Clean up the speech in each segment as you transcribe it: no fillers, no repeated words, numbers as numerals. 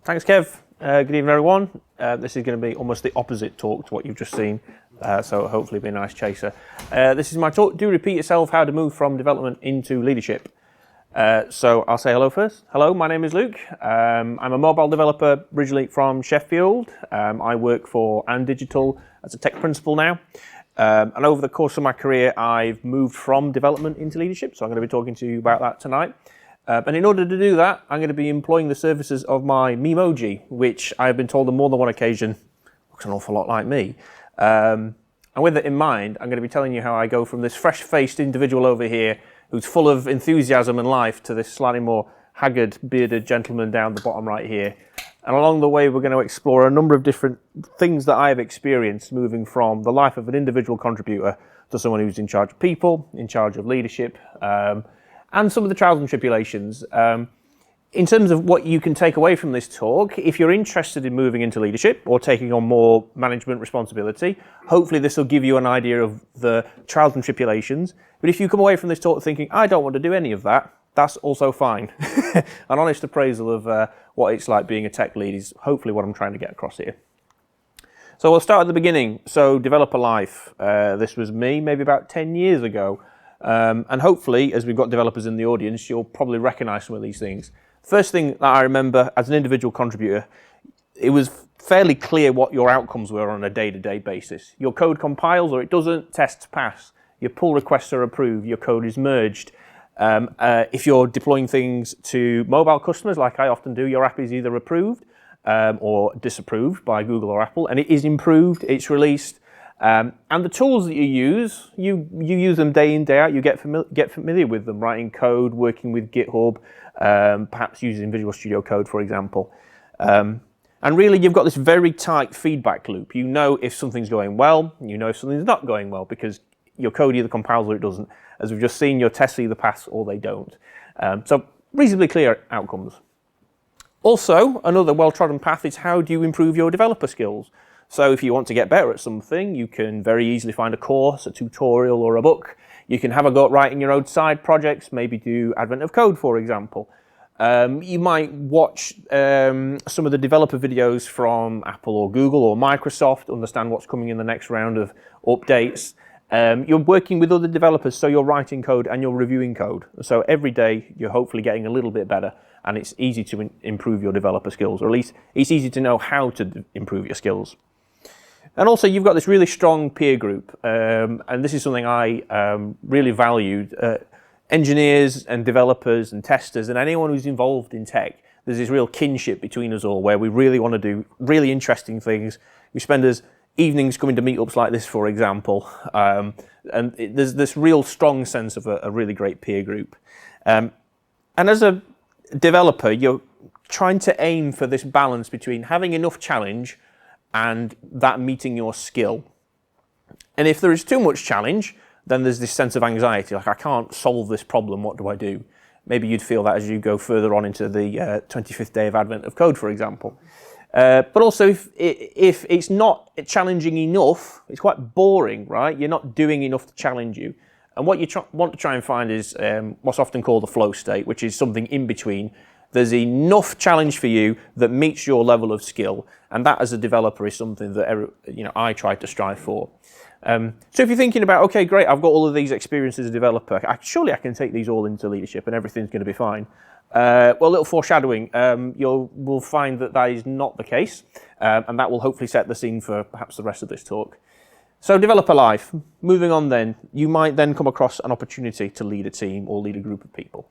Thanks, Kev. Good evening, everyone. This is going to be almost the opposite talk to what you've just seen, so hopefully be a nice chaser. This is my talk, Do Repeat Yourself, How to Move from Development into Leadership. So I'll say hello first. Hello, my name is Luke. I'm a mobile developer originally from Sheffield. I work for And Digital as a tech principal now. And over the course of my career, I've moved from development into leadership, so I'm going to be talking to you about that tonight. And in order to do that, I'm going to be employing the services of my Memoji, which I've been told on more than one occasion looks an awful lot like me. And with that in mind, I'm going to be telling you how I go from this fresh-faced individual over here who's full of enthusiasm and life to this slightly more haggard, bearded gentleman down the bottom right here. And along the way, we're going to explore a number of different things that I've experienced moving from the life of an individual contributor to someone who's in charge of people, in charge of leadership, and some of the trials and tribulations. In terms of what you can take away from this talk, if you're interested in moving into leadership or taking on more management responsibility, hopefully this will give you an idea of the trials and tribulations. But if you come away from this talk thinking, I don't want to do any of that, that's also fine. An honest appraisal of what it's like being a tech lead is hopefully what I'm trying to get across here. So we'll start at the beginning. So developer life. This was me maybe about 10 years ago. And hopefully, as we've got developers in the audience, you'll probably recognize some of these things. First thing that I remember as an individual contributor, it was fairly clear what your outcomes were on a day-to-day basis. Your code compiles or it doesn't, tests pass. Your pull requests are approved, your code is merged. If you're deploying things to mobile customers, like I often do, your app is either approved or disapproved by Google or Apple, and it is improved, it's released. And the tools that you use them day in, day out. You get familiar with them, writing code, working with GitHub, perhaps using Visual Studio Code, for example. And really, you've got this very tight feedback loop. You know if something's going well, you know if something's not going well, because your code either compiles or it doesn't. As we've just seen, your tests either pass or they don't. So reasonably clear outcomes. Also, another well-trodden path is how do you improve your developer skills? So if you want to get better at something, you can very easily find a course, a tutorial, or a book. You can have a go at writing your own side projects, maybe do Advent of Code, for example. You might watch some of the developer videos from Apple or Google or Microsoft, understand what's coming in the next round of updates. You're working with other developers, so you're writing code and you're reviewing code. So every day, you're hopefully getting a little bit better, and it's easy to improve your developer skills, or at least it's easy to know how to improve your skills. And also, you've got this really strong peer group, and this is something I really valued. Engineers and developers and testers and anyone who's involved in tech, there's this real kinship between us all where we really want to do really interesting things. We spend as evenings coming to meetups like this, for example, and there's this real strong sense of a really great peer group. And as a developer, you're trying to aim for this balance between having enough challenge and that meeting your skill. And if there is too much challenge, then there's this sense of anxiety, like I can't solve this problem, what do I do? Maybe you'd feel that as you go further on into the 25th day of Advent of Code, for example. But also, if it's not challenging enough, it's quite boring, right? You're not doing enough to challenge you. And what you want to try and find is what's often called a flow state, which is something in between. There's enough challenge for you that meets your level of skill, and that as a developer is something that I try to strive for. So if you're thinking about, okay, great, I've got all of these experiences as a developer, surely I can take these all into leadership and everything's going to be fine. Well, a little foreshadowing, we'll find that is not the case, and that will hopefully set the scene for perhaps the rest of this talk. So developer life, moving on then, you might then come across an opportunity to lead a team or lead a group of people.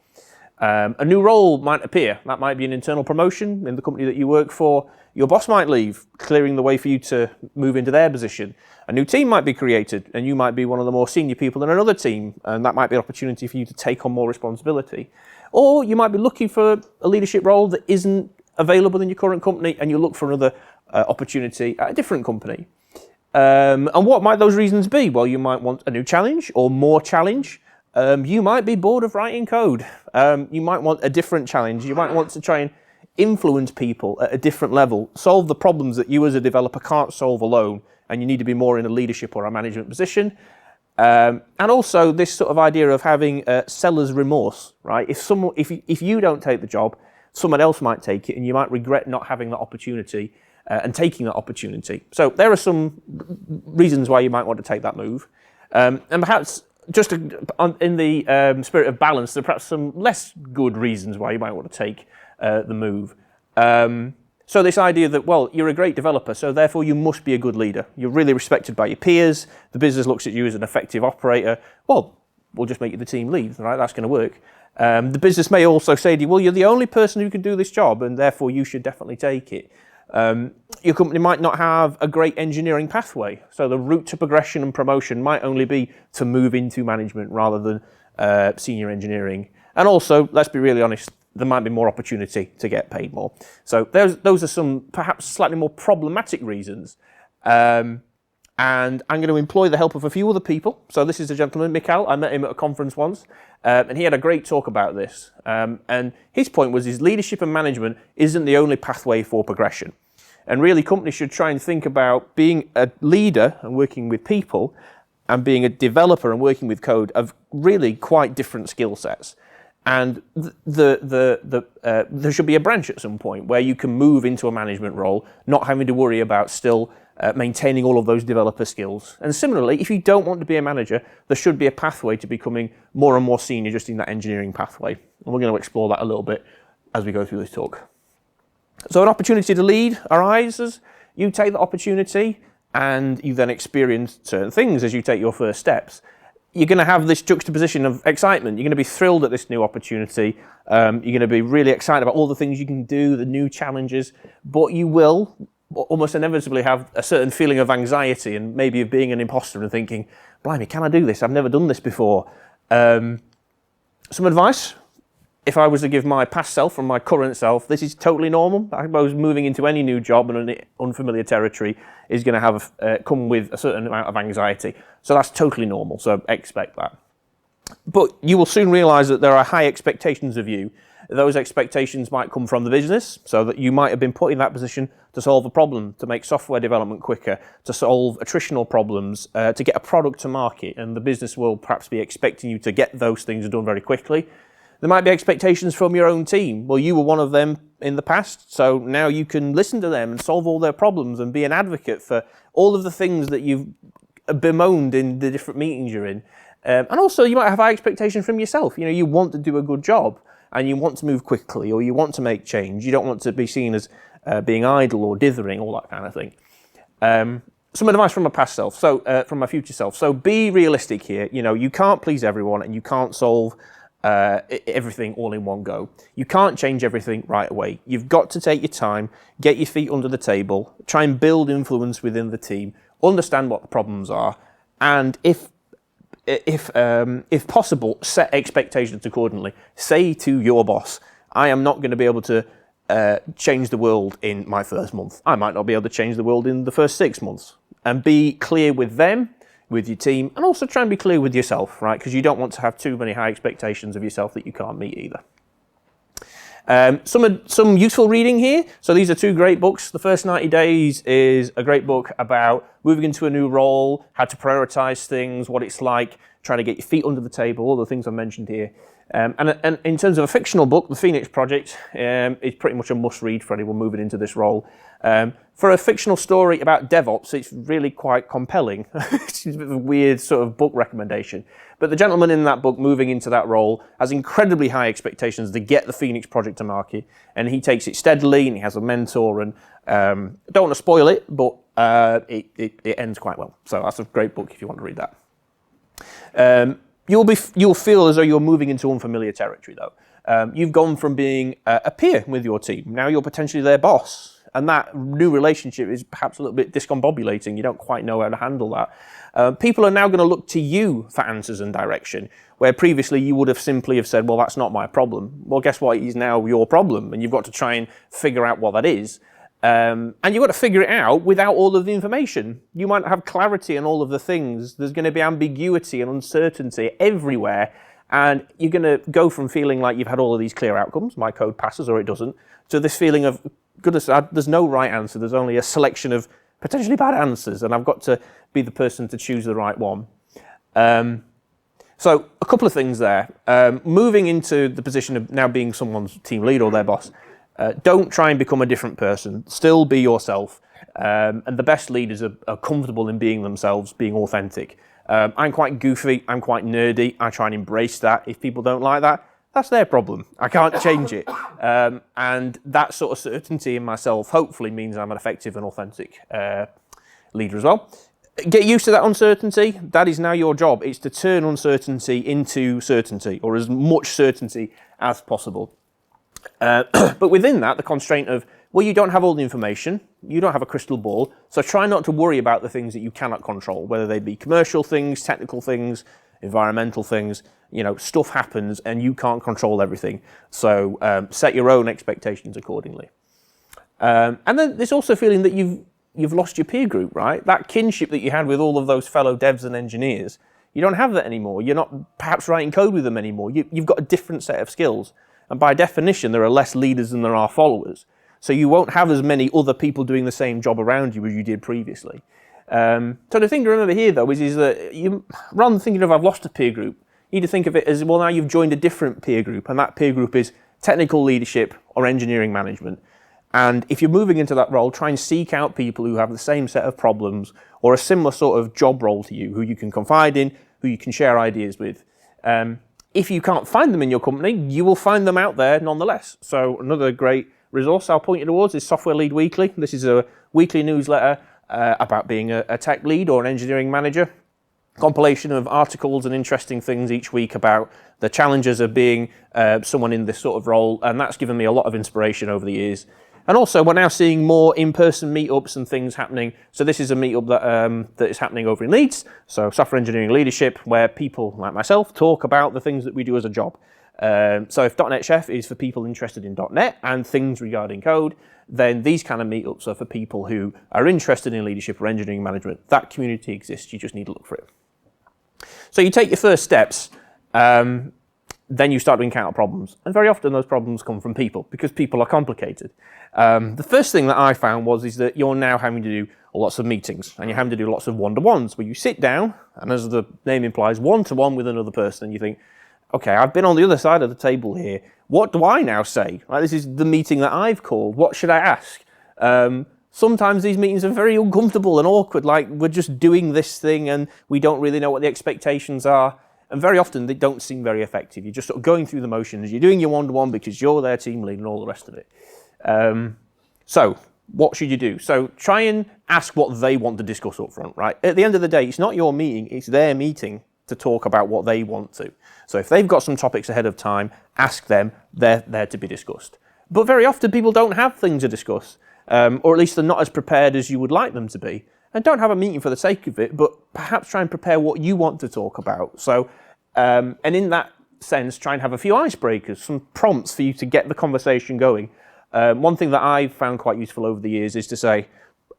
A new role might appear. That might be an internal promotion in the company that you work for. Your boss might leave, clearing the way for you to move into their position. A new team might be created, and you might be one of the more senior people in another team, and that might be an opportunity for you to take on more responsibility. Or you might be looking for a leadership role that isn't available in your current company, and you look for another opportunity at a different company. And what might those reasons be? Well, you might want a new challenge or more challenge. You might be bored of writing code. You might want a different challenge. You might want to try and influence people at a different level, solve the problems that you as a developer can't solve alone, and you need to be more in a leadership or a management position. And also this sort of idea of having seller's remorse, right? If you don't take the job, someone else might take it and you might regret not having that opportunity and taking that opportunity. So there are some reasons why you might want to take that move. And perhaps just in the spirit of balance, there are perhaps some less good reasons why you might want to take the move. So this idea that, well, you're a great developer, so therefore you must be a good leader. You're really respected by your peers. The business looks at you as an effective operator. Well, we'll just make you the team lead, right? That's going to work. The business may also say to you, well, you're the only person who can do this job, and therefore you should definitely take it. Your company might not have a great engineering pathway, so the route to progression and promotion might only be to move into management rather than senior engineering. And also, let's be really honest, there might be more opportunity to get paid more. So those are some perhaps slightly more problematic reasons. And I'm going to employ the help of a few other people. So this is a gentleman, Mikhail. I met him at a conference once, and he had a great talk about this. And his point was his leadership and management isn't the only pathway for progression. And really, companies should try and think about being a leader and working with people and being a developer and working with code of really quite different skill sets. And there should be a branch at some point where you can move into a management role, not having to worry about still maintaining all of those developer skills. And similarly, if you don't want to be a manager, there should be a pathway to becoming more and more senior just in that engineering pathway. And we're going to explore that a little bit as we go through this talk. So an opportunity to lead arises. You take the opportunity and you then experience certain things as you take your first steps. You're going to have this juxtaposition of excitement. You're going to be thrilled at this new opportunity. You're going to be really excited about all the things you can do, the new challenges, but you will almost inevitably have a certain feeling of anxiety and maybe of being an imposter and thinking, blimey, can I do this? I've never done this before. Some advice, if I was to give my past self from my current self, this is totally normal. I suppose moving into any new job and an unfamiliar territory is going to have come with a certain amount of anxiety. So that's totally normal, so expect that. But you will soon realise that there are high expectations of you. Those expectations might come from the business, so that you might have been put in that position to solve a problem, to make software development quicker, to solve attritional problems, to get a product to market, and the business will perhaps be expecting you to get those things done very quickly. There might be expectations from your own team. Well, you were one of them in the past, so now you can listen to them and solve all their problems and be an advocate for all of the things that you've bemoaned in the different meetings you're in. And also, you might have high expectations from yourself. You know, you want to do a good job and you want to move quickly or you want to make change. You don't want to be seen as being idle or dithering, all that kind of thing. Some advice from my past self, so from my future self. So be realistic here. You know, you can't please everyone and you can't solve everything all in one go. You can't change everything right away. You've got to take your time, get your feet under the table, try and build influence within the team, understand what the problems are, and if possible, set expectations accordingly. Say to your boss, I am not going to be able to change the world in my first month. I might not be able to change the world in the first 6 months. And be clear with them, with your team, and also try and be clear with yourself, right? Because you don't want to have too many high expectations of yourself that you can't meet either. Some useful reading here. So these are two great books. The First 90 Days is a great book about moving into a new role, how to prioritize things, what it's like, trying to get your feet under the table, all the things I mentioned here. And in terms of a fictional book, The Phoenix Project is pretty much a must-read for anyone moving into this role. For a fictional story about DevOps, it's really quite compelling. It's a bit of a weird sort of book recommendation. But the gentleman in that book moving into that role has incredibly high expectations to get the Phoenix Project to market. And he takes it steadily and he has a mentor. And I don't want to spoil it, but it ends quite well. So that's a great book if you want to read that. You'll feel as though you're moving into unfamiliar territory, though. You've gone from being a peer with your team. Now you're potentially their boss. And that new relationship is perhaps a little bit discombobulating. You don't quite know how to handle that. People are now going to look to you for answers and direction, where previously you would have simply have said, well, that's not my problem. Well, guess what? It is now your problem, and you've got to try and figure out what that is. And you've got to figure it out without all of the information. You might have clarity on all of the things. There's going to be ambiguity and uncertainty everywhere. And you're going to go from feeling like you've had all of these clear outcomes, my code passes or it doesn't, to this feeling of, goodness, there's no right answer. There's only a selection of potentially bad answers, and I've got to be the person to choose the right one. So a couple of things there. Moving into the position of now being someone's team lead or their boss, Don't try and become a different person. Still be yourself. And the best leaders are comfortable in being themselves, being authentic. I'm quite goofy. I'm quite nerdy. I try and embrace that. If people don't like that, that's their problem. I can't change it. And that sort of certainty in myself hopefully means I'm an effective and authentic leader as well. Get used to that uncertainty. That is now your job. It's to turn uncertainty into certainty, or as much certainty as possible. But within that, the constraint of, well, you don't have all the information, you don't have a crystal ball, so try not to worry about the things that you cannot control, whether they be commercial things, technical things, environmental things. Stuff happens and you can't control everything. So set your own expectations accordingly. And then there's also a feeling that you've lost your peer group, right? That kinship that you had with all of those fellow devs and engineers, you don't have that anymore. You're not perhaps writing code with them anymore. You've got a different set of skills. And by definition, there are less leaders than there are followers. So you won't have as many other people doing the same job around you as you did previously. So the thing to remember here, though, is that rather than thinking of I've lost a peer group, you need to think of it as, well, now you've joined a different peer group, and that peer group is technical leadership or engineering management. And if you're moving into that role, try and seek out people who have the same set of problems or a similar sort of job role to you, who you can confide in, who you can share ideas with. If you can't find them in your company, you will find them out there nonetheless. So another great resource I'll point you towards is Software Lead Weekly. This is a weekly newsletter about being a tech lead or an engineering manager. Compilation of articles and interesting things each week about the challenges of being someone in this sort of role, and that's given me a lot of inspiration over the years. And also, we're now seeing more in-person meetups and things happening. So this is a meetup that is happening over in Leeds, so Software Engineering Leadership, where people like myself talk about the things that we do as a job. So if .NET Chef is for people interested in .NET and things regarding code, then these kind of meetups are for people who are interested in leadership or engineering management. That community exists, you just need to look for it. So you take your first steps, then you start to encounter problems. And very often those problems come from people, because people are complicated. The first thing that I found is that you're now having to do lots of meetings, and you're having to do lots of one-to-ones, where you sit down, and as the name implies, one-to-one with another person, and you think, okay, I've been on the other side of the table here. What do I now say? Right, this is the meeting that I've called. What should I ask? Sometimes these meetings are very uncomfortable and awkward, like we're just doing this thing and we don't really know what the expectations are. And very often they don't seem very effective. You're just sort of going through the motions. You're doing your one-to-one because you're their team lead and all the rest of it. So what should you do? So try and ask what they want to discuss up front, right? At the end of the day, it's not your meeting, it's their meeting to talk about what they want to. So if they've got some topics ahead of time, ask them, they're there to be discussed. But very often people don't have things to discuss, or at least they're not as prepared as you would like them to be. And don't have a meeting for the sake of it, but perhaps try and prepare what you want to talk about. So, and in that sense, try and have a few icebreakers, some prompts for you to get the conversation going. One thing that I've found quite useful over the years is to say,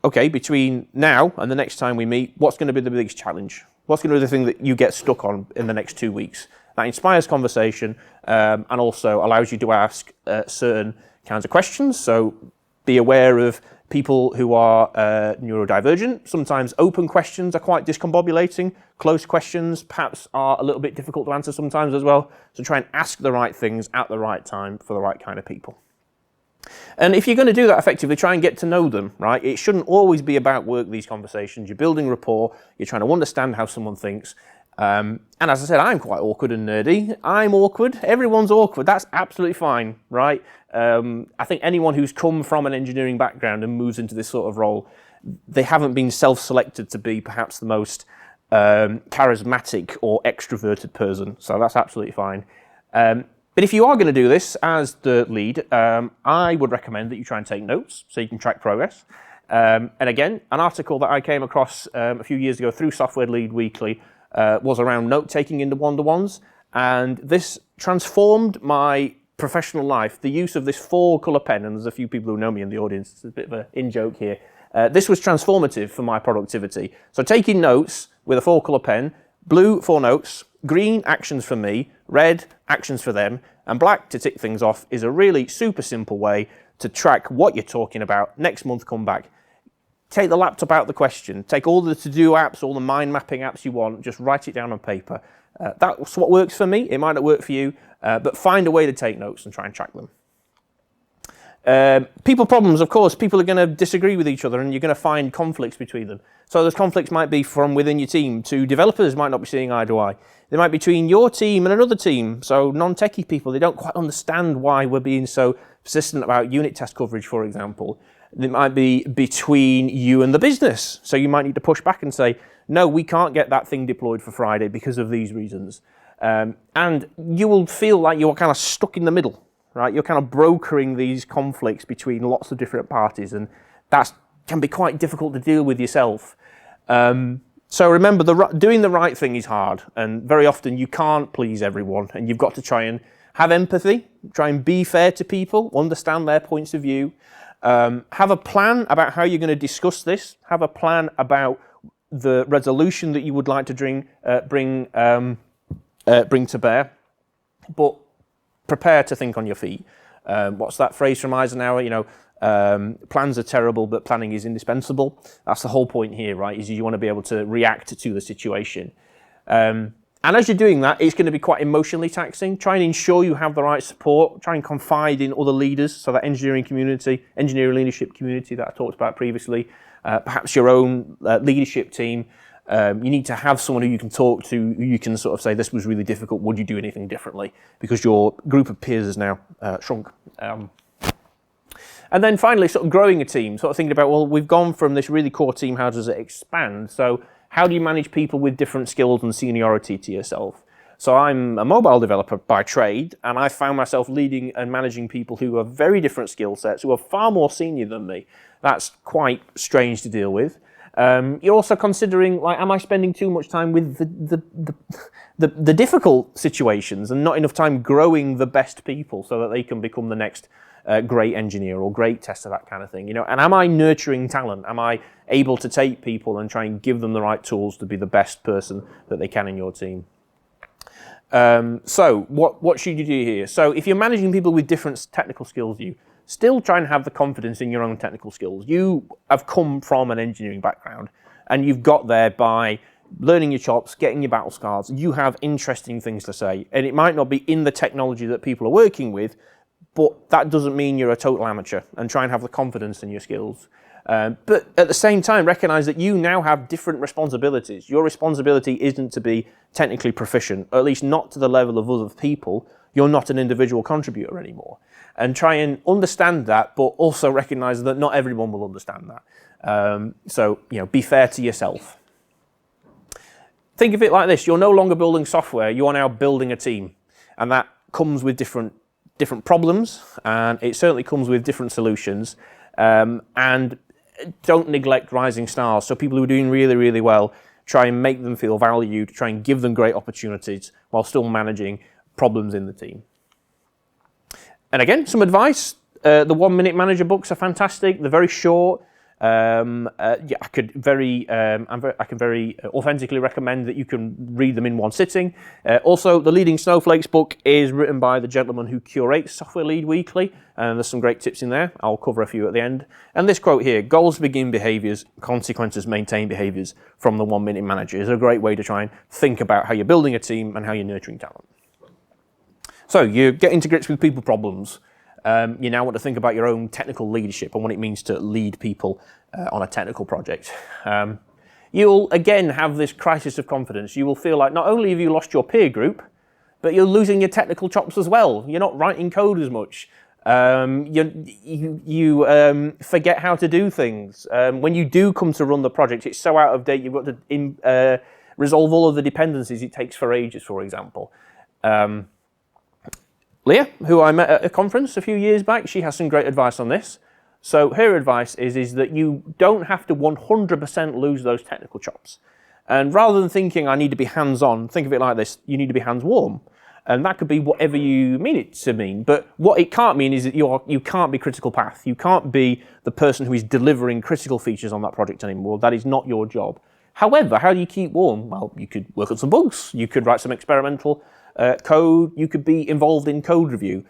okay, between now and the next time we meet, what's going to be the biggest challenge? What's going to be the thing that you get stuck on in the next 2 weeks? That inspires conversation and also allows you to ask certain kinds of questions. So be aware of people who are neurodivergent. Sometimes open questions are quite discombobulating. Closed questions perhaps are a little bit difficult to answer sometimes as well. So try and ask the right things at the right time for the right kind of people. And if you're going to do that effectively, try and get to know them, right? It shouldn't always be about work, these conversations. You're building rapport. You're trying to understand how someone thinks. And as I said, I'm quite awkward and nerdy. I'm awkward. Everyone's awkward. That's absolutely fine, right? I think anyone who's come from an engineering background and moves into this sort of role, they haven't been self-selected to be perhaps the most charismatic or extroverted person. So that's absolutely fine. But if you are going to do this as the lead, I would recommend that you try and take notes so you can track progress. And again, an article that I came across a few years ago through Software Lead Weekly was around note-taking into one-to-ones. And this transformed my professional life. The use of this 4-colour pen, and there's a few people who know me in the audience, it's a bit of an in-joke here. This was transformative for my productivity. So taking notes with a 4-colour pen, blue for notes, green actions for me, red actions for them, and black to tick things off is a really super simple way to track what you're talking about. Next month, come back. Take the laptop out of the question. Take all the to-do apps, all the mind mapping apps you want, just write it down on paper. That's what works for me. It might not work for you, but find a way to take notes and try and track them. People problems, of course, people are going to disagree with each other and you're going to find conflicts between them. So those conflicts might be from within your team to developers might not be seeing eye to eye. They might be between your team and another team. So non-techie people, they don't quite understand why we're being so persistent about unit test coverage, for example. It might be between you and the business. So you might need to push back and say, no, we can't get that thing deployed for Friday because of these reasons. And you will feel like you're kind of stuck in the middle. Right, you're kind of brokering these conflicts between lots of different parties, and that can be quite difficult to deal with yourself. So remember, doing the right thing is hard, and very often you can't please everyone, and you've got to try and have empathy, try and be fair to people, understand their points of view, have a plan about how you're going to discuss this, have a plan about the resolution that you would like to bring to bear, but prepare to think on your feet. What's that phrase from Eisenhower? Plans are terrible, but planning is indispensable. That's the whole point here, right? Is you want to be able to react to the situation. And as you're doing that, it's going to be quite emotionally taxing. Try and ensure you have the right support. Try and confide in other leaders, so that engineering leadership community that I talked about previously, perhaps your own leadership team. You need to have someone who you can talk to, who you can sort of say, this was really difficult, would you do anything differently? Because your group of peers has now shrunk. And then finally, sort of growing a team, sort of thinking about, well, we've gone from this really core team, how does it expand? So how do you manage people with different skills and seniority to yourself? So I'm a mobile developer by trade, and I found myself leading and managing people who are very different skill sets, who are far more senior than me. That's quite strange to deal with. You're also considering, like, am I spending too much time with the difficult situations and not enough time growing the best people so that they can become the next great engineer or great tester, that kind of thing, And am I nurturing talent? Am I able to take people and try and give them the right tools to be the best person that they can in your team? So what should you do here? So if you're managing people with different technical skills, still try and have the confidence in your own technical skills. You have come from an engineering background, and you've got there by learning your chops, getting your battle scars. You have interesting things to say, and it might not be in the technology that people are working with, but that doesn't mean you're a total amateur, and try and have the confidence in your skills. But at the same time, recognize that you now have different responsibilities. Your responsibility isn't to be technically proficient, or at least not to the level of other people. You're not an individual contributor anymore. And try and understand that, but also recognize that not everyone will understand that. So, be fair to yourself. Think of it like this. You're no longer building software. You are now building a team. And that comes with different problems, and it certainly comes with different solutions. And don't neglect rising stars. So people who are doing really, really well, try and make them feel valued, try and give them great opportunities while still managing problems in the team. And again, some advice. The 1 Minute Manager books are fantastic. They're very short. I can very authentically recommend that you can read them in one sitting. Also, the Leading Snowflakes book is written by the gentleman who curates Software Lead Weekly, and there's some great tips in there. I'll cover a few at the end. And this quote here, goals begin behaviors, consequences maintain behaviors, from the 1 Minute Manager, is a great way to try and think about how you're building a team and how you're nurturing talent. So you're getting to grips with people problems. You now want to think about your own technical leadership and what it means to lead people on a technical project. You'll again have this crisis of confidence. You will feel like not only have you lost your peer group, but you're losing your technical chops as well. You're not writing code as much. You forget how to do things. When you do come to run the project, it's so out of date. You've got to resolve all of the dependencies it takes for ages, for example. Leah, who I met at a conference a few years back, she has some great advice on this. So her advice is that you don't have to 100% lose those technical chops. And rather than thinking I need to be hands-on, think of it like this, you need to be hands-warm. And that could be whatever you mean it to mean. But what it can't mean is that you can't be critical path. You can't be the person who is delivering critical features on that project anymore. That is not your job. However, how do you keep warm? Well, you could work on some bugs. You could write some experimental code. You could be involved in code review.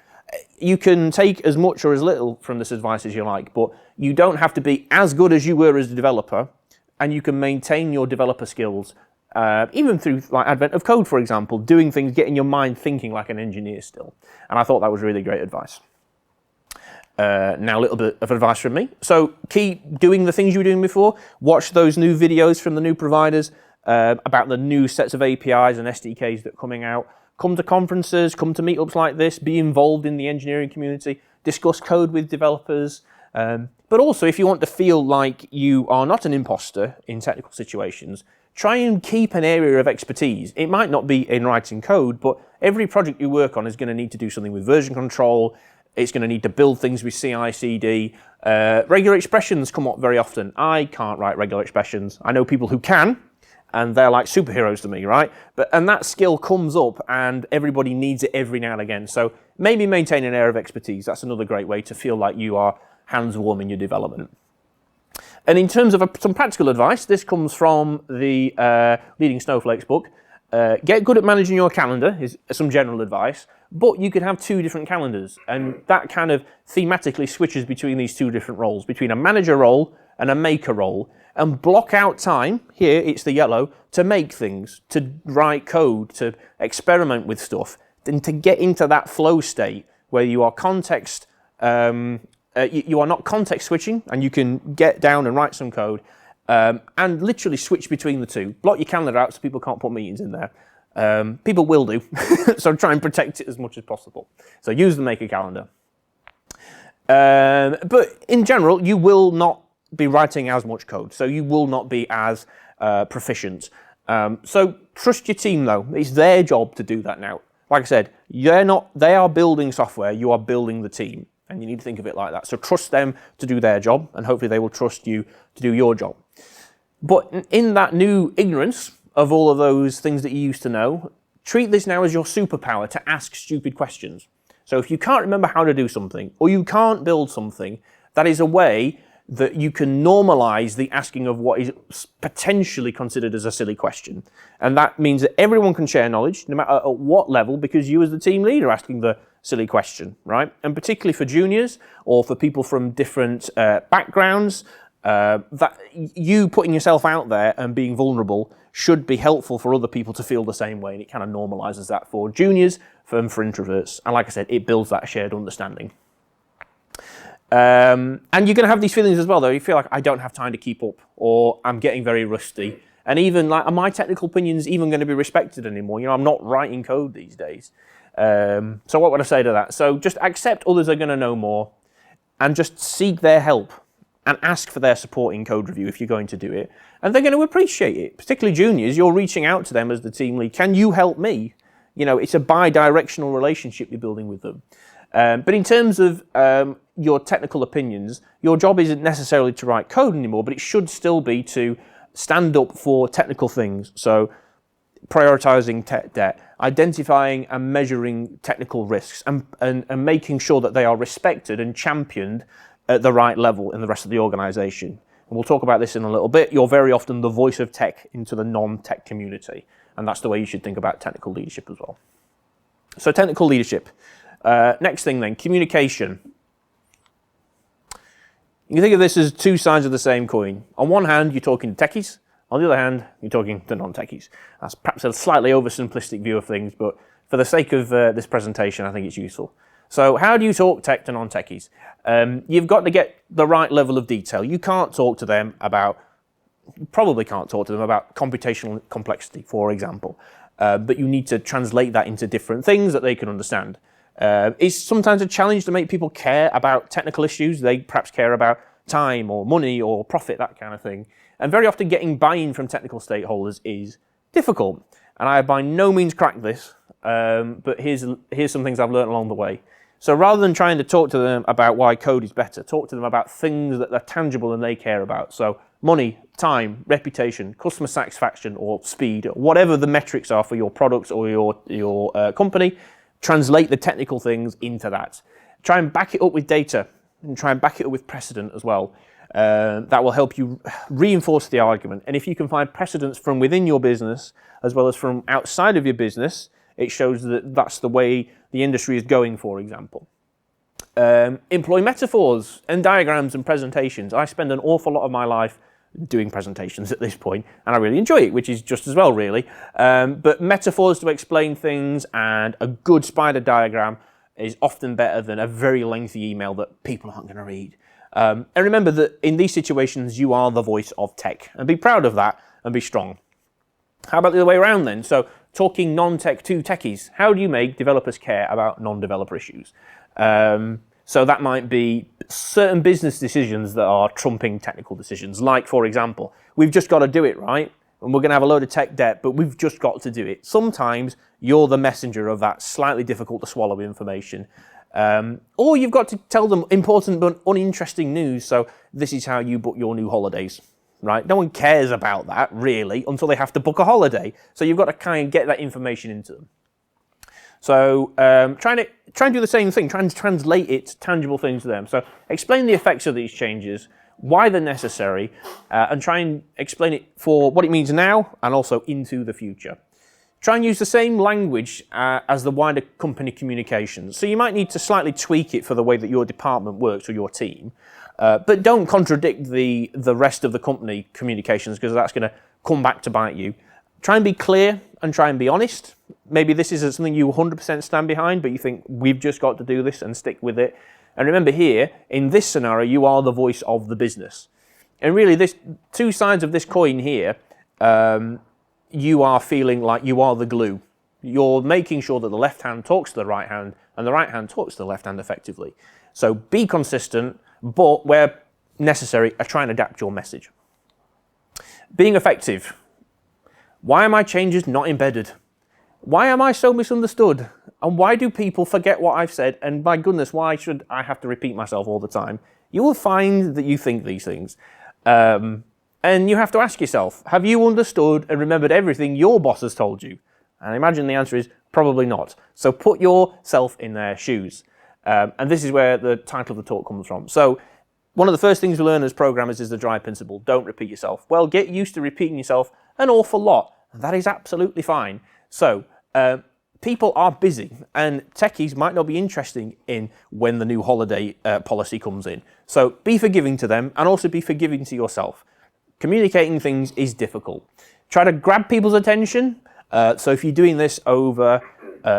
You can take as much or as little from this advice as you like, but you don't have to be as good as you were as a developer, and you can maintain your developer skills, even through like advent of code, for example, doing things, getting your mind thinking like an engineer still. And I thought that was really great advice. Now a little bit of advice from me. So keep doing the things you were doing before. Watch those new videos from the new providers about the new sets of APIs and SDKs that are coming out. Come to conferences, come to meetups like this, be involved in the engineering community, discuss code with developers. But also, if you want to feel like you are not an imposter in technical situations, try and keep an area of expertise. It might not be in writing code, but every project you work on is going to need to do something with version control. It's going to need to build things with CI/CD. Regular expressions come up very often. I can't write regular expressions. I know people who can, and they're like superheroes to me, right? And that skill comes up, and everybody needs it every now and again. So maybe maintain an area of expertise. That's another great way to feel like you are hands warm in your development. And in terms of some practical advice, this comes from the Leading Snowflakes book. Get good at managing your calendar is some general advice, but you could have 2 different calendars, and that kind of thematically switches between these 2 different roles, between a manager role and a maker role, and block out time, here it's the yellow, to make things, to write code, to experiment with stuff, and to get into that flow state where you are context, you are not context switching, and you can get down and write some code, and literally switch between the 2. Block your calendar out so people can't put meetings in there. People will do, so try and protect it as much as possible. So use the Maker calendar. But in general, you will not be writing as much code, so you will not be as proficient. So trust your team though. It's their job to do that now. Like I said, they are building software, you are building the team, and you need to think of it like that. So trust them to do their job, and hopefully they will trust you to do your job. But in that new ignorance of all of those things that you used to know, treat this now as your superpower to ask stupid questions. So if you can't remember how to do something, or you can't build something, that is a way that you can normalize the asking of what is potentially considered as a silly question. And that means that everyone can share knowledge, no matter at what level, because you as the team leader are asking the silly question, right? And particularly for juniors, or for people from different backgrounds, that you putting yourself out there and being vulnerable should be helpful for other people to feel the same way, and it kind of normalizes that for juniors and for introverts. And like I said, it builds that shared understanding. And you're going to have these feelings as well, though. You feel like, I don't have time to keep up, or I'm getting very rusty. And even like, are my technical opinions even going to be respected anymore? You know, I'm not writing code these days. So what would I say to that? So just accept others are going to know more, and just seek their help and ask for their support in code review if you're going to do it. And they're going to appreciate it. Particularly juniors, you're reaching out to them as the team lead. Can you help me? You know, it's a bi-directional relationship you're building with them. But in terms of your technical opinions, your job isn't necessarily to write code anymore, but it should still be to stand up for technical things. So prioritizing tech debt, identifying and measuring technical risks, and making sure that they are respected and championed at the right level in the rest of the organization. And we'll talk about this in a little bit. You're very often the voice of tech into the non-tech community, and that's the way you should think about technical leadership as well. So technical leadership. Next thing then, communication. You can think of this as 2 sides of the same coin. On one hand, you're talking to techies. On the other hand, you're talking to non-techies. That's perhaps a slightly oversimplistic view of things, but for the sake of this presentation, I think it's useful. So how do you talk tech to non-techies? You've got to get the right level of detail. You can't talk to them about, probably can't talk to them about computational complexity, for example, but you need to translate that into different things that they can understand. It's sometimes a challenge to make people care about technical issues. They perhaps care about time or money or profit, that kind of thing. And very often getting buy-in from technical stakeholders is difficult. And I have by no means cracked this, but here's some things I've learned along the way. So rather than trying to talk to them about why code is better, talk to them about things that are tangible and they care about. So money, time, reputation, customer satisfaction, or speed, whatever the metrics are for your products or your company, translate the technical things into that. Try and back it up with data, and try and back it up with precedent as well. That will help you reinforce the argument. And if you can find precedents from within your business as well as from outside of your business, it shows that that's the way the industry is going, for example. Employ metaphors and diagrams and presentations. I spend an awful lot of my life doing presentations at this point, and I really enjoy it, which is just as well, really. But metaphors to explain things and a good spider diagram is often better than a very lengthy email that people aren't going to read. And remember that in these situations, you are the voice of tech, and be proud of that and be strong. How about the other way around then? So talking non-tech to techies, how do you make developers care about non-developer issues? So that might be certain business decisions that are trumping technical decisions. Like, for example, we've just got to do it, right? And we're going to have a load of tech debt, but we've just got to do it. Sometimes you're the messenger of that slightly difficult to swallow information. Or you've got to tell them important but uninteresting news. So this is how you book your new holidays, right? No one cares about that, really, until they have to book a holiday. So you've got to kind of get that information into them. So try and do the same thing, try and translate it to tangible things to them. So explain the effects of these changes, why they're necessary, and try and explain it for what it means now and also into the future. Try and use the same language as the wider company communications. So you might need to slightly tweak it for the way that your department works or your team, but don't contradict the rest of the company communications, because that's going to come back to bite you. Try and be clear and try and be honest. Maybe this isn't something you 100% stand behind, but you think we've just got to do this and stick with it. And remember here, in this scenario, you are the voice of the business. And really, this two sides of this coin here, you are feeling like you are the glue. You're making sure that the left hand talks to the right hand and the right hand talks to the left hand effectively. So be consistent, but where necessary, try and adapt your message. Being effective. Why are my changes not embedded? Why am I so misunderstood? And why do people forget what I've said? And my goodness, why should I have to repeat myself all the time? You will find that you think these things. And you have to ask yourself, have you understood and remembered everything your boss has told you? And I imagine the answer is probably not. So put yourself in their shoes. And this is where the title of the talk comes from. So one of the first things we learn as programmers is the DRIVE principle. Don't repeat yourself. Well, get used to repeating yourself an awful lot. That is absolutely fine. So people are busy, and techies might not be interested in when the new holiday policy comes in. So be forgiving to them, and also be forgiving to yourself. Communicating things is difficult. Try to grab people's attention. So if you're doing this over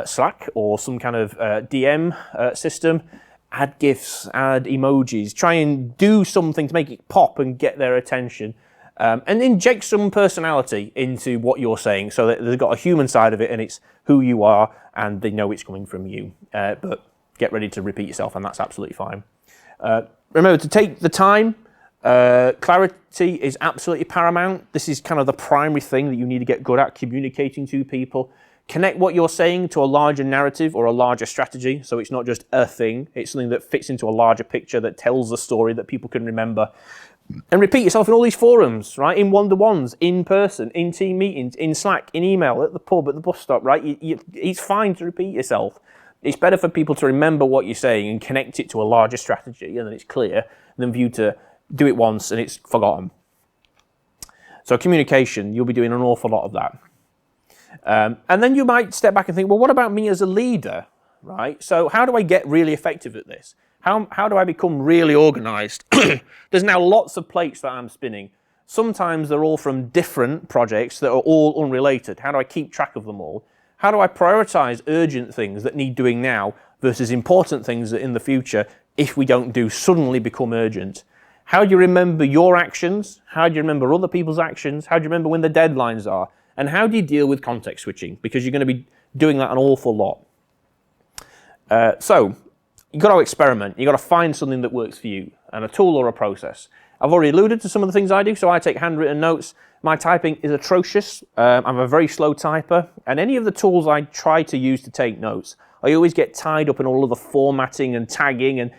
Slack or some kind of DM system, add GIFs, add emojis. Try and do something to make it pop and get their attention. And inject some personality into what you're saying so that they've got a human side of it and it's who you are and they know it's coming from you. But get ready to repeat yourself, and that's absolutely fine. Remember to take the time. Clarity is absolutely paramount. This is kind of the primary thing that you need to get good at, communicating to people. Connect what you're saying to a larger narrative or a larger strategy, so it's not just a thing, it's something that fits into a larger picture that tells a story that people can remember. And repeat yourself in all these forums, right? In one-to-ones, in person, in team meetings, in Slack, in email, at the pub, at the bus stop, right? It's fine to repeat yourself. It's better for people to remember what you're saying and connect it to a larger strategy, and then it's clear, than for you to do it once and it's forgotten. So communication, you'll be doing an awful lot of that. And then you might step back and think, well, what about me as a leader, right? So how do I get really effective at this? How do I become really organized? There's now lots of plates that I'm spinning. Sometimes they're all from different projects that are all unrelated. How do I keep track of them all? How do I prioritize urgent things that need doing now versus important things that in the future, if we don't do, suddenly become urgent? How do you remember your actions? How do you remember other people's actions? How do you remember when the deadlines are? And how do you deal with context switching? Because you're going to be doing that an awful lot. So you've got to experiment. You've got to find something that works for you, and a tool or a process. I've already alluded to some of the things I do. So I take handwritten notes. My typing is atrocious. I'm a very slow typer. And any of the tools I try to use to take notes, I always get tied up in all of the formatting and tagging. And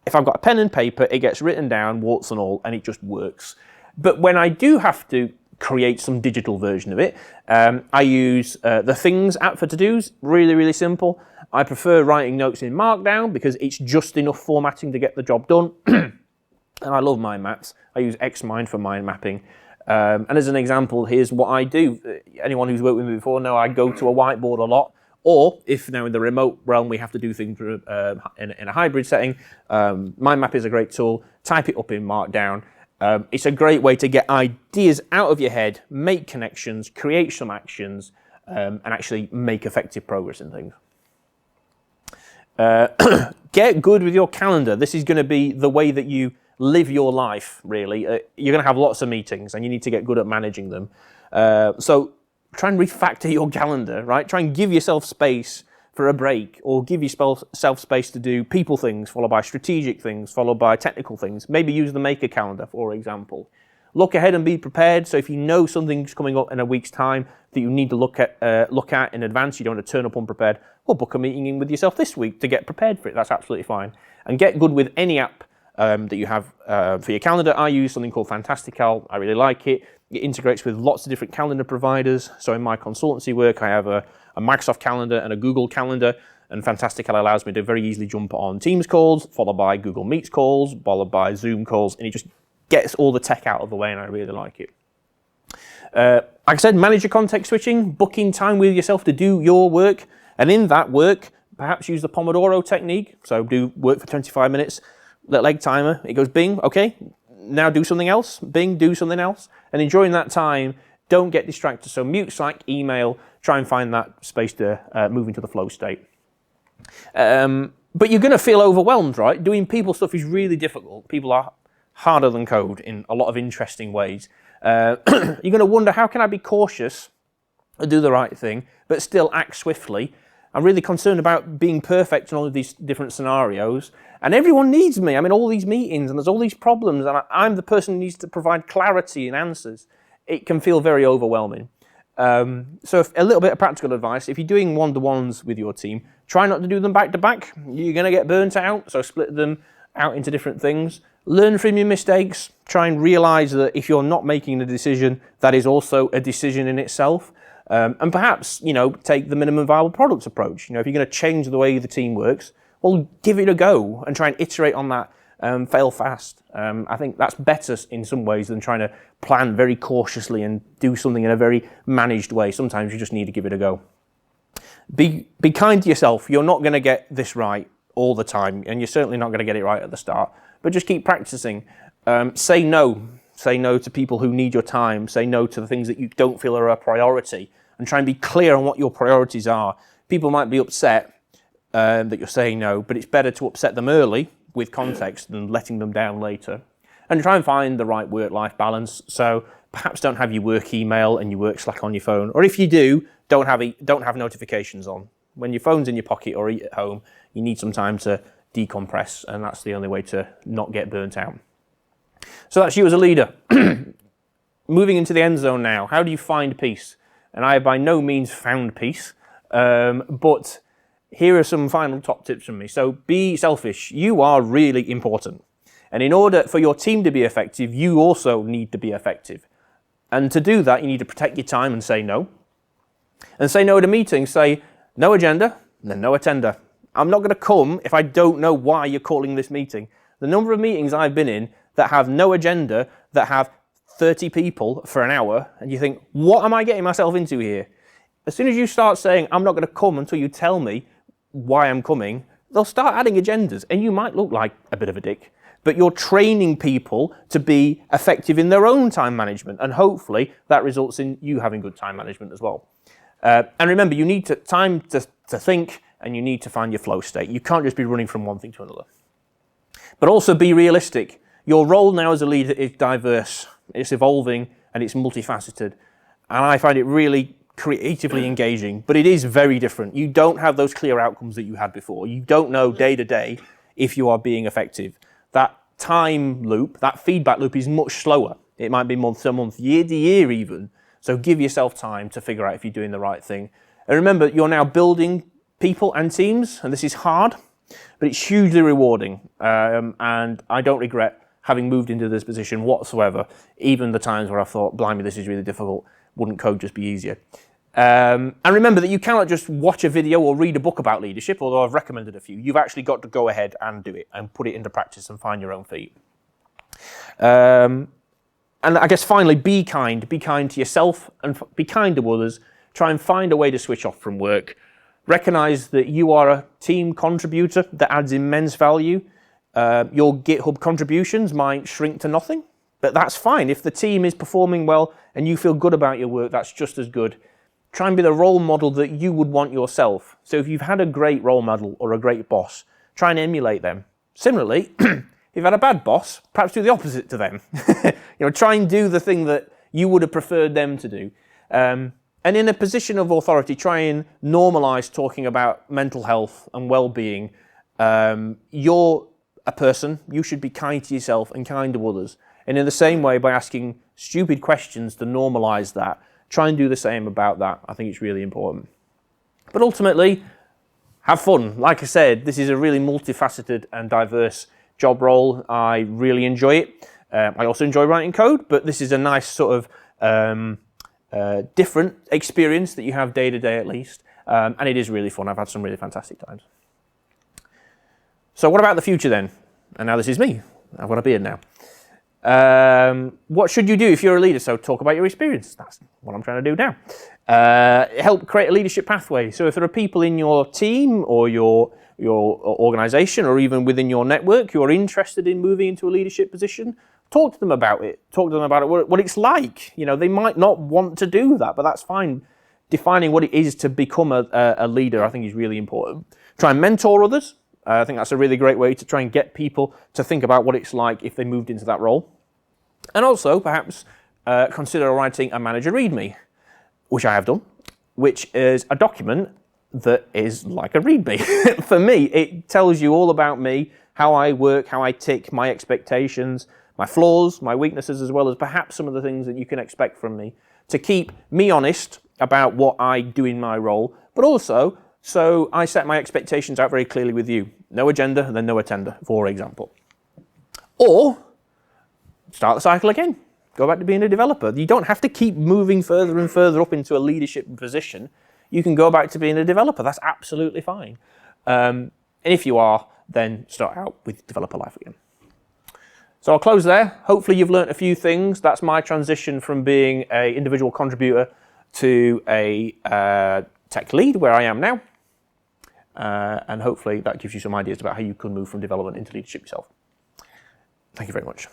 if I've got a pen and paper, it gets written down, warts and all, and it just works. But when I do have to create some digital version of it, I use the Things app for to-dos. Really, really simple. I prefer writing notes in Markdown because it's just enough formatting to get the job done. And I love mind maps. I use Xmind for mind mapping. And as an example, here's what I do. Anyone who's worked with me before know I go to a whiteboard a lot. Or if now in the remote realm we have to do things in a hybrid setting, mind map is a great tool. Type it up in Markdown. It's a great way to get ideas out of your head, make connections, create some actions, and actually make effective progress in things. Get good with your calendar. This is going to be the way that you live your life, really. You're going to have lots of meetings and you need to get good at managing them. So try and refactor your calendar, right? Try and give yourself space for a break, or give yourself space to do people things, followed by strategic things, followed by technical things. Maybe use the Maker calendar, for example. Look ahead and be prepared. So if you know something's coming up in a week's time that you need to look at in advance, you don't want to turn up unprepared, well, book a meeting in with yourself this week to get prepared for it. That's absolutely fine. And get good with any app that you have for your calendar. I use something called Fantastical. I really like it. It integrates with lots of different calendar providers. So in my consultancy work, I have a Microsoft calendar and a Google calendar, and Fantastical allows me to very easily jump on Teams calls, followed by Google Meets calls, followed by Zoom calls, and it just gets all the tech out of the way, and I really like it. Like I said, manage your context switching, booking time with yourself to do your work, and in that work, perhaps use the Pomodoro technique. So do work for 25 minutes, little egg timer, it goes bing, okay, now do something else, bing, do something else, and enjoying that time. Don't get distracted. So mute, Slack, email, try and find that space to move into the flow state. But you're going to feel overwhelmed, right? Doing people stuff is really difficult. People are harder than code in a lot of interesting ways. You're going to wonder, how can I be cautious and do the right thing, but still act swiftly? I'm really concerned about being perfect in all of these different scenarios. And everyone needs me. I'm in all these meetings and there's all these problems, and I'm the person who needs to provide clarity and answers. It can feel very overwhelming. So a little bit of practical advice: if you're doing one-to-ones with your team, try not to do them back to back. You're going to get burnt out, so split them out into different things. Learn from your mistakes. Try and realize that if you're not making a decision, that is also a decision in itself. And perhaps, take the minimum viable products approach. If you're going to change the way the team works, well, give it a go and try and iterate on that. Fail fast. I think that's better in some ways than trying to plan very cautiously and do something in a very managed way. Sometimes you just need to give it a go. Be kind to yourself. You're not going to get this right all the time, and you're certainly not going to get it right at the start, but just keep practicing. Say no. Say no to people who need your time. Say no to the things that you don't feel are a priority, and try and be clear on what your priorities are. People might be upset that you're saying no, but it's better to upset them early with context than letting them down later. And try and find the right work-life balance. So perhaps don't have your work email and your work Slack on your phone, or if you do, don't have notifications on. When your phone's in your pocket or at home, you need some time to decompress, and that's the only way to not get burnt out. So that's you as a leader. Moving into the end zone now. How do you find peace? And I have by no means found peace, but here are some final top tips from me. So be selfish. You are really important. And in order for your team to be effective, you also need to be effective. And to do that, you need to protect your time and say no. And say no to meetings. Say no agenda, then no attender. I'm not going to come if I don't know why you're calling this meeting. The number of meetings I've been in that have no agenda, that have 30 people for an hour, and you think, what am I getting myself into here? As soon as you start saying, I'm not going to come until you tell me why I'm coming, they'll start adding agendas, and you might look like a bit of a dick, but you're training people to be effective in their own time management, and hopefully that results in you having good time management as well. And remember, you need time to think, and you need to find your flow state. You can't just be running from one thing to another. But also be realistic. Your role now as a leader is diverse, it's evolving, and it's multifaceted. And I find it really creatively engaging, but it is very different. You don't have those clear outcomes that you had before. You don't know day to day if you are being effective. That time loop, that feedback loop is much slower. It might be month to month, year to year even. So give yourself time to figure out if you're doing the right thing. And remember, you're now building people and teams, and this is hard, but it's hugely rewarding. And I don't regret having moved into this position whatsoever, even the times where I thought, blimey, this is really difficult. Wouldn't code just be easier? And remember that you cannot just watch a video or read a book about leadership, although I've recommended a few. You've actually got to go ahead and do it and put it into practice and find your own feet. And I guess finally, be kind. Be kind to yourself and be kind to others. Try and find a way to switch off from work. Recognize that you are a team contributor that adds immense value. Your GitHub contributions might shrink to nothing, but that's fine. If the team is performing well and you feel good about your work, that's just as good. try and be the role model that you would want yourself. So if you've had a great role model or a great boss, try and emulate them. Similarly, if you've had a bad boss, perhaps do the opposite to them. Try and do the thing that you would have preferred them to do. And in a position of authority, try and normalize talking about mental health and well-being. You're a person, you should be kind to yourself and kind to others. And in the same way, by asking stupid questions to normalize that, try and do the same about that. I think it's really important. But ultimately, have fun. Like I said, this is a really multifaceted and diverse job role. I really enjoy it. I also enjoy writing code, but this is a nice sort of different experience that you have day to day at least. And it is really fun. I've had some really fantastic times. So what about the future then? And now this is me. I've got a beard now. What should you do if you're a leader? So talk about your experience. That's what I'm trying to do now. Help create a leadership pathway. So if there are people in your team or your organization or even within your network who are interested in moving into a leadership position, talk to them about it. Talk to them about it, what it's like. They might not want to do that, but that's fine. Defining what it is to become a leader, I think, is really important. Try and mentor others. I think that's a really great way to try and get people to think about what it's like if they moved into that role. And also, perhaps, consider writing a manager README, which I have done, which is a document that is like a README. For me, it tells you all about me, how I work, how I tick, my expectations, my flaws, my weaknesses, as well as perhaps some of the things that you can expect from me, to keep me honest about what I do in my role, but also so I set my expectations out very clearly with you. No agenda, and then no attender, for example. Or start the cycle again. Go back to being a developer. You don't have to keep moving further and further up into a leadership position. You can go back to being a developer. That's absolutely fine. And if you are, then start out with developer life again. So I'll close there. Hopefully you've learned a few things. That's my transition from being an individual contributor to a tech lead, where I am now. And hopefully that gives you some ideas about how you can move from development into leadership yourself. Thank you very much.